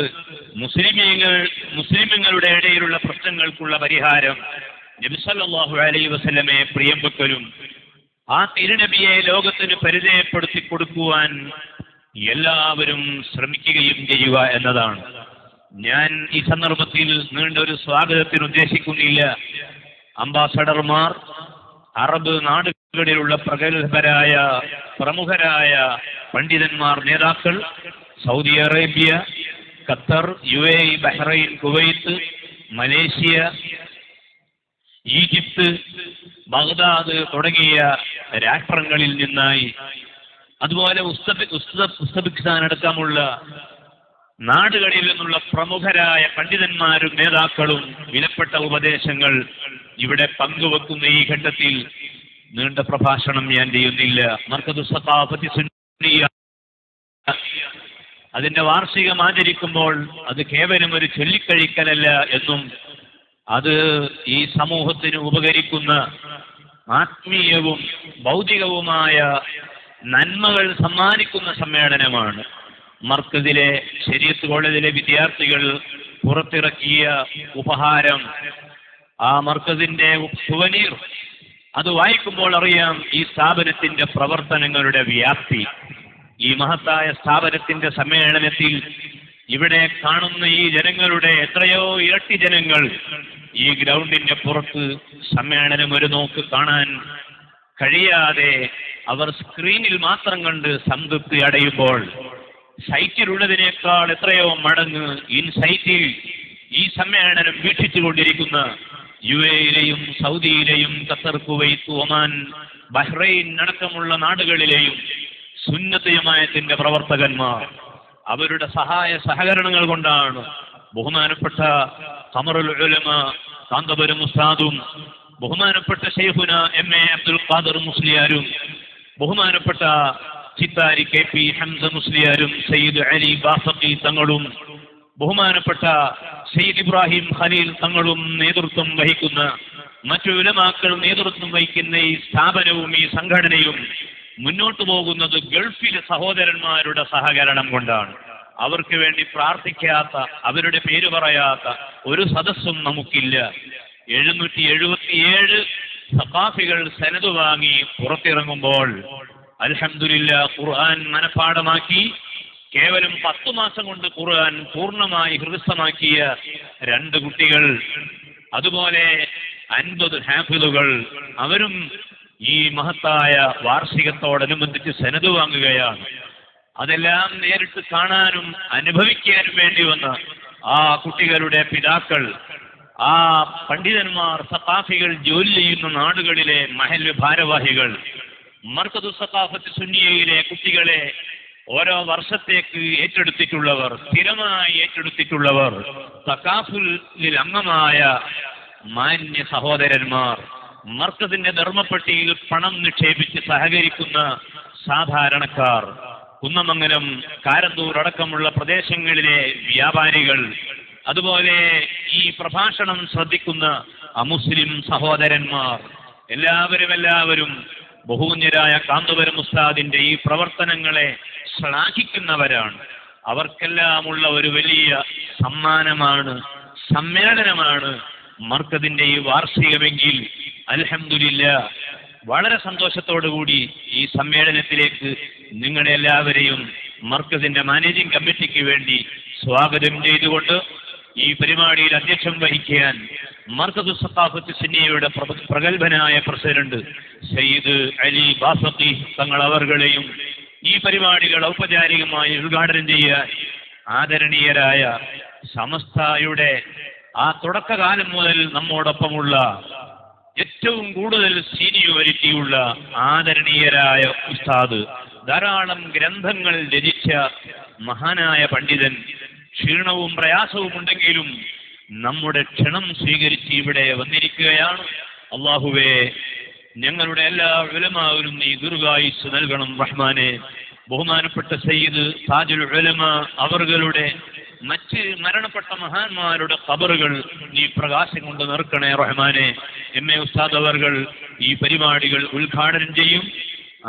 മുസ്ലിമീങ്ങളുടെ ഇടയിലുള്ള പ്രശ്നങ്ങൾക്കുള്ള പരിഹാരം നബി സല്ലല്ലാഹു അലൈഹി വസല്ലമയെ പ്രിയം വെക്കലും ആ തിരുനബിയെ ലോകത്തിന് പരിചയപ്പെടുത്തി കൊടുക്കുവാൻ എല്ലാവരും ശ്രമിക്കുകയും ചെയ്യുക എന്നതാണ്. ഞാൻ ഈ സന്ദർഭത്തിൽ നീണ്ടൊരു സ്വാഗതത്തിന് ഉദ്ദേശിക്കുന്നില്ല. അംബാസഡർമാർ, അറബ് നാടുകളിലുള്ള പ്രഗത്ഭരായ പ്രമുഖരായ പണ്ഡിതന്മാർ, നേതാക്കൾ, Saudi Arabia, Qatar, UAE, Bahrain, Kuwait, Malaysia, Egypt, Baghdad തുടങ്ങിയ രാഷ്ട്രങ്ങളിൽ നിന്നായി, അതുപോലെ ഉസ്ബെക്കിസ്ഥാൻ അടക്കമുള്ള നാടുകളിൽ നിന്നുള്ള പ്രമുഖരായ പണ്ഡിതന്മാരും നേതാക്കളും വിലപ്പെട്ട ഉപദേശങ്ങൾ ഇവിടെ പങ്കുവെക്കുന്ന ഈ ഘട്ടത്തിൽ നീണ്ട പ്രഭാഷണം ഞാൻ ചെയ്യുന്നില്ല. മർക്കദു സഖാഫത്തി സുന്നിയ അതിന്റെ വാർഷികം ആചരിക്കുമ്പോൾ അത് കേവലം ഒരു ചൊല്ലിക്കഴിക്കലല്ല എന്നും അത് ഈ സമൂഹത്തിന് ഉപകരിക്കുന്ന ആത്മീയവും ഭൗതികവുമായ നന്മകൾ സമ്മാനിക്കുന്ന സമ്മേളനമാണ്. മർക്കസിലെ ശരീഅത്ത് കോളേജിലെ വിദ്യാർത്ഥികൾ പുറത്തിറക്കിയ ഉപഹാരം, ആ മർക്കസിന്റെ സുവനീർ, അത് വായിക്കുമ്പോൾ അറിയാം ഈ സ്ഥാപനത്തിന്റെ പ്രവർത്തനങ്ങളുടെ വ്യാപ്തി. ഈ മഹത്തായ സ്ഥാപനത്തിന്റെ സമ്മേളനത്തിൽ ഇവിടെ കാണുന്ന ഈ ജനങ്ങളുടെ എത്രയോ ഇരട്ടി ജനങ്ങൾ ഈ ഗ്രൗണ്ടിന്റെ പുറത്ത് സമ്മേളനം ഒരു നോക്ക് കാണാൻ കഴിയാതെ അവർ സ്ക്രീനിൽ മാത്രം കണ്ട് സംതൃപ്തി അടയുമ്പോൾ സൈറ്റിലുള്ളതിനേക്കാൾ എത്രയോ മടങ്ങ് ഇൻസൈറ്റിൽ ഈ സമ്മേളനം വീക്ഷിച്ചുകൊണ്ടിരിക്കുന്ന UAEയിലെയും സൗദിയിലെയും ഖത്തർ, കുവൈത്ത്, ഒമാൻ, ബഹ്റൈൻ അടക്കമുള്ള നാടുകളിലെയും സുന്നത്ത് ജമാഅത്തിന്റെ പ്രവർത്തകന്മാർ അവരുടെ സഹായ സഹകരണങ്ങൾ കൊണ്ടാണ് ബഹുമാനപ്പെട്ട ഖമറുൽ ഉലമ കാന്തപുരം ഉസ്താദും ബഹുമാനപ്പെട്ട ശൈഖുന MA അബ്ദുൽ ഖാദർ മുസ്ലിയാരും ബഹുമാനപ്പെട്ട ചിത്താരി KP ഹംസ മുസ്ലിയാരും സയ്യിദ് അലി ബാഫഖി തങ്ങളും ബഹുമാനപ്പെട്ട സയ്യിദ് ഇബ്രാഹിം ഖലീൽ തങ്ങളും നേതൃത്വം വഹിക്കുന്ന മറ്റു ഉലമാക്കൾ നേതൃത്വം വഹിക്കുന്ന ഈ സ്ഥാപനവും ഈ സംഘടനയും മുന്നോട്ട് പോകുന്നത് ഗൾഫിലെ സഹോദരന്മാരുടെ സഹകരണം കൊണ്ടാണ്. അവർക്ക് വേണ്ടി പ്രാർത്ഥിക്കാത്ത, അവരുടെ പേര് പറയാത്ത ഒരു സദസ്സും നമുക്കില്ല. 777 സഖാഫികൾ സനദ് വാങ്ങി പുറത്തിറങ്ങുമ്പോൾ അൽഹംദുലില്ലാഹ് ഖുർആൻ മനഃപ്പാഠമാക്കി കേവലം 10 മാസം കൊണ്ട് ഖുർആൻ പൂർണ്ണമായി ഹൃദയസ്ഥമാക്കിയ 2 കുട്ടികൾ, അതുപോലെ 50 ഹാഫിളുകൾ, അവരും ഈ മഹത്തായ വാർഷികത്തോടനുബന്ധിച്ച് സനദ് വാങ്ങുകയാണ്. അതെല്ലാം നേരിട്ട് കാണാനും അനുഭവിക്കാനും വേണ്ടി വന്ന ആ കുട്ടികളുടെ പിതാക്കൾ, ആ പണ്ഡിതന്മാർ, സഖാഫികൾ ജോലി ചെയ്യുന്ന നാടുകളിലെ മഹല്ല് ഭാരവാഹികൾ, മർക്കദു സഖാഫത്ത് സുന്നിയയിലെ കുട്ടികളെ ഓരോ വർഷത്തേക്ക് ഏറ്റെടുത്തിട്ടുള്ളവർ, സ്ഥിരമായി ഏറ്റെടുത്തിട്ടുള്ളവർ, തകാഫുലിൽ അംഗമായ മാന്യ സഹോദരന്മാർ, മർക്കദിന്റെ ധർമ്മപ്പെട്ടിയിൽ പണം നിക്ഷേപിച്ച് സഹകരിക്കുന്ന സാധാരണക്കാർ, കുന്നമംഗലം, കാരന്തൂർ അടക്കമുള്ള പ്രദേശങ്ങളിലെ വ്യാപാരികൾ, അതുപോലെ ഈ പ്രഭാഷണം ശ്രദ്ധിക്കുന്ന അമുസ്ലിം സഹോദരന്മാർ, എല്ലാവരും ബഹുമാന്യരായ കാന്തപുരം ഉസ്താദിന്റെ ഈ പ്രവർത്തനങ്ങളെ ശ്ലാഘിക്കുന്നവരാണ്. അവർക്കെല്ലാമുള്ള ഒരു വലിയ സമ്മാനമാണ്, സമ്മേളനമാണ് മർക്കദിന്റെ ഈ വാർഷികമെങ്കിൽ അൽഹംദുലില്ലാഹ് വളരെ സന്തോഷത്തോടുകൂടി ഈ സമ്മേളനത്തിലേക്ക് നിങ്ങളെ എല്ലാവരെയും മർക്കദിന്റെ മാനേജിംഗ് കമ്മിറ്റിക്ക് വേണ്ടി സ്വാഗതം ചെയ്തുകൊണ്ട് ഈ പരിപാടിയിൽ അധ്യക്ഷം വഹിക്കാൻ മർക്കദു സഖാഫത്ത് സുന്നിയയുടെ പ്രഗത്ഭനായ പ്രസിഡന്റ് സയ്യിദ് അലി ബാഫഖി തങ്ങൾ അവർകളെയും ഈ പരിപാടികൾ ഔപചാരികമായി ഉദ്ഘാടനം ചെയ്യാൻ ആദരണീയരായ സമസ്തയുടെ ആ തുടക്കകാലം മുതൽ നമ്മോടൊപ്പമുള്ള ഏറ്റവും കൂടുതൽ സീനിയോറിറ്റിയുള്ള ആദരണീയരായ ഉസ്താദ്, ധാരാളം ഗ്രന്ഥങ്ങൾ രചിച്ച മഹാനായ പണ്ഡിതൻ, ക്ഷീണവും പ്രയാസവും ഉണ്ടെങ്കിലും നമ്മുടെ ക്ഷണം സ്വീകരിച്ച് ഇവിടെ വന്നിരിക്കുകയാണ്. അല്ലാഹുവേ, ഞങ്ങളുടെ എല്ലാ ഉലമാവിനും നീ ദീർഘായുസ്സ് നൽകണം റഹ്മാനെ. ബഹുമാനപ്പെട്ട സയ്യിദ് താജുൽ ഉലമ അവറുകളുടെ മറ്റ് മരണപ്പെട്ട മഹാന്മാരുടെ ഖബറുകൾ നീ പ്രകാശം കൊണ്ട് നിറക്കണേ റഹ്മാനെ. എം എ ഉസ്താദ് അവർകൾ ഈ പരിപാടികൾ ഉദ്ഘാടനം ചെയ്യും.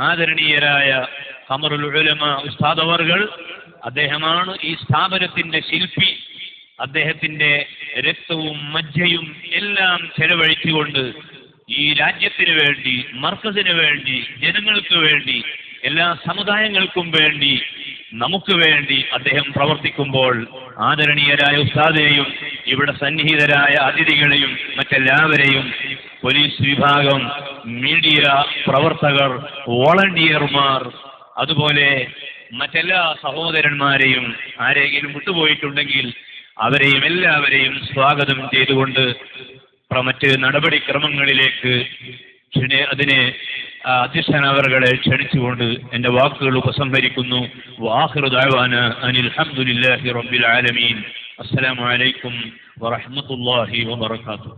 ആദരണീയരായ ഖമറുൽ ഉലമ ഉസ്താദ് അവർകൾ, അദ്ദേഹമാണ് ഈ സ്ഥാപനത്തിന്റെ ശില്പി. അദ്ദേഹത്തിന്റെ രക്തവും മജ്ജയും എല്ലാം ചെലവഴിച്ചുകൊണ്ട് ഈ രാജ്യത്തിന് വേണ്ടി, മർക്കസിന് വേണ്ടി, ജനങ്ങൾക്ക് വേണ്ടി, എല്ലാ സമുദായങ്ങൾക്കും വേണ്ടി, നമുക്ക് വേണ്ടി അദ്ദേഹം പ്രവർത്തിക്കുമ്പോൾ ആദരണീയരായ ഉസ്താദിനെയും ഇവിടെ സന്നിഹിതരായ അതിഥികളെയും മറ്റെല്ലാവരെയും, പോലീസ് വിഭാഗം, മീഡിയ പ്രവർത്തകർ, വോളണ്ടിയർമാർ, അതുപോലെ മറ്റെല്ലാ സഹോദരന്മാരെയും ആരെങ്കിലും വിട്ടുപോയിട്ടുണ്ടെങ്കിൽ അവരെയും എല്ലാവരെയും സ്വാഗതം ചെയ്തുകൊണ്ട് മറ്റ് നടപടിക്രമങ്ങളിലേക്ക് അതിനെ അധ്യക്ഷനവറുകളെ ക്ഷണിച്ചുകൊണ്ട് എന്റെ വാക്കുകൾ ഉപസംഹരിക്കുന്നു. വആഖിറു ദഅവാന അനിൽ ഹംദുലില്ലാഹി റബ്ബിൽ ആലമീൻ. അസ്സലാമു അലൈക്കും വറഹ്മത്തുള്ളാഹി വബറകാതുഹു.